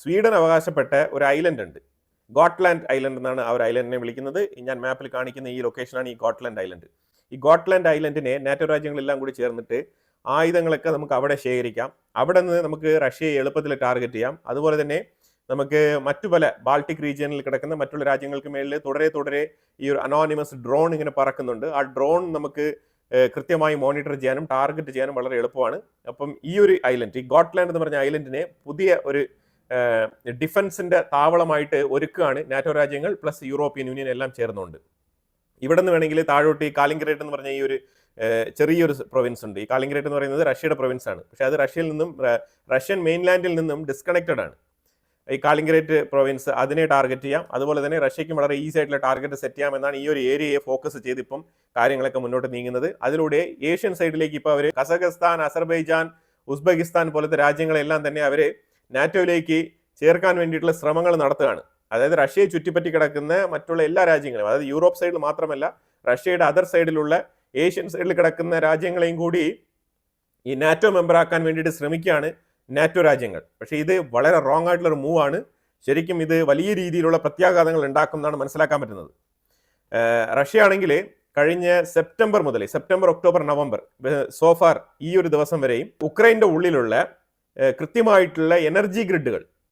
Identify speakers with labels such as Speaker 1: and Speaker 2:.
Speaker 1: Sweden അവകാശപ്പെട്ട ഒരു island ഉണ്ട്. ഗോട്ട്ലാൻഡ് ഐലൻഡ് എന്നാണ് ആ ഒരു ഐലൻഡിനെ വിളിക്കുന്നത്. ഞാൻ മാപ്പിൽ കാണിക്കുന്ന ഈ ലൊക്കേഷനാണ് ഈ ഗോട്ട്ലാൻഡ് ഐലൻഡ്. ഈ ഗോട്ട്ലാൻഡ് ഐലൻഡിനെ നാറ്റോ രാജ്യങ്ങളെല്ലാം കൂടി ചേർന്നിട്ട് ആയുധങ്ങളൊക്കെ നമുക്ക് അവിടെ ശേഖരിക്കാം. അവിടെ നിന്ന് നമുക്ക് റഷ്യയെ എളുപ്പത്തിൽ ടാർഗറ്റ് ചെയ്യാം. അതുപോലെ തന്നെ നമുക്ക് മറ്റു പല ബാൾട്ടിക് റീജിയനിൽ കിടക്കുന്ന മറ്റുള്ള രാജ്യങ്ങൾക്ക് മേളിൽ തുടരെ ഈ ഒരു അനോണിമസ് ഡ്രോൺ ഇങ്ങനെ പറക്കുന്നുണ്ട്. ആ ഡ്രോൺ നമുക്ക് കൃത്യമായി മോണിറ്റർ ചെയ്യാനും ടാർഗറ്റ് ചെയ്യാനും വളരെ എളുപ്പമാണ്. അപ്പം ഈ ഒരു ഐലൻഡ്, ഈ ഗോട്ട്ലാൻഡ് എന്ന് പറഞ്ഞ ഐലൻഡിനെ പുതിയ ഒരു ഡിഫൻസിന്റെ താവളമായിട്ട് ഒരുക്കുകയാണ് നാറ്റോ രാജ്യങ്ങൾ പ്ലസ് യൂറോപ്യൻ യൂണിയൻ എല്ലാം ചേർന്നുകൊണ്ട്. ഇവിടെ നിന്ന് വേണമെങ്കിൽ താഴോട്ട് ഈ കാലിംഗ്രേറ്റ് എന്ന് പറഞ്ഞ ഈ ഒരു ചെറിയൊരു പ്രൊവിൻസ് ഉണ്ട്. ഈ കാലിംഗ്രേറ്റ് എന്ന് പറയുന്നത് റഷ്യയുടെ പ്രൊവിൻസ് ആണ്. പക്ഷെ അത് റഷ്യൻ മെയിൻലാൻഡിൽ നിന്നും ഡിസ്കണക്റ്റഡ് ആണ്. ഈ കാലിംഗ്രേറ്റ് പ്രൊവിൻസ് അതിനെ ടാർഗറ്റ് ചെയ്യാം. അതുപോലെ തന്നെ റഷ്യയ്ക്കും വളരെ ഈസി ആയിട്ടുള്ള ടാർഗറ്റ് സെറ്റ് ചെയ്യാം എന്നാണ് ഈ ഒരു ഏരിയയെ ഫോക്കസ് ചെയ്ത് ഇപ്പം കാര്യങ്ങളൊക്കെ മുന്നോട്ട് നീങ്ങുന്നത്. അതിലൂടെ ഏഷ്യൻ സൈഡിലേക്ക് ഇപ്പോൾ അവർ കസഖസ്ഥാൻ, അസർബൈജാൻ, ഉസ്ബെക്കിസ്ഥാൻ പോലത്തെ രാജ്യങ്ങളെല്ലാം തന്നെ അവർ നാറ്റോയിലേക്ക് ചേർക്കാൻ വേണ്ടിയിട്ടുള്ള ശ്രമങ്ങൾ നടത്തുകയാണ്. അതായത് റഷ്യയെ ചുറ്റിപ്പറ്റി കിടക്കുന്ന മറ്റുള്ള എല്ലാ രാജ്യങ്ങളും, അതായത് യൂറോപ്പ് സൈഡിൽ മാത്രമല്ല റഷ്യയുടെ അതർ സൈഡിലുള്ള ഏഷ്യൻ സൈഡിൽ കിടക്കുന്ന രാജ്യങ്ങളെയും കൂടി ഈ നാറ്റോ മെമ്പറാക്കാൻ വേണ്ടിയിട്ട് ശ്രമിക്കുകയാണ് നാറ്റോ രാജ്യങ്ങൾ. പക്ഷേ ഇത് വളരെ റോങ് ആയിട്ടുള്ളൊരു മൂവാണ്. ശരിക്കും ഇത് വലിയ രീതിയിലുള്ള പ്രത്യാഘാതങ്ങൾ ഉണ്ടാക്കും എന്നാണ് മനസ്സിലാക്കാൻ പറ്റുന്നത്. റഷ്യ ആണെങ്കിൽ കഴിഞ്ഞ സെപ്റ്റംബർ, ഒക്ടോബർ, നവംബർ സോഫാർ ഈ ഒരു ദിവസം വരെയും ഉക്രൈൻ്റെ ഉള്ളിലുള്ള കൃത്യമായിട്ടുള്ള എനർജി ഗ്രിഡുകൾ,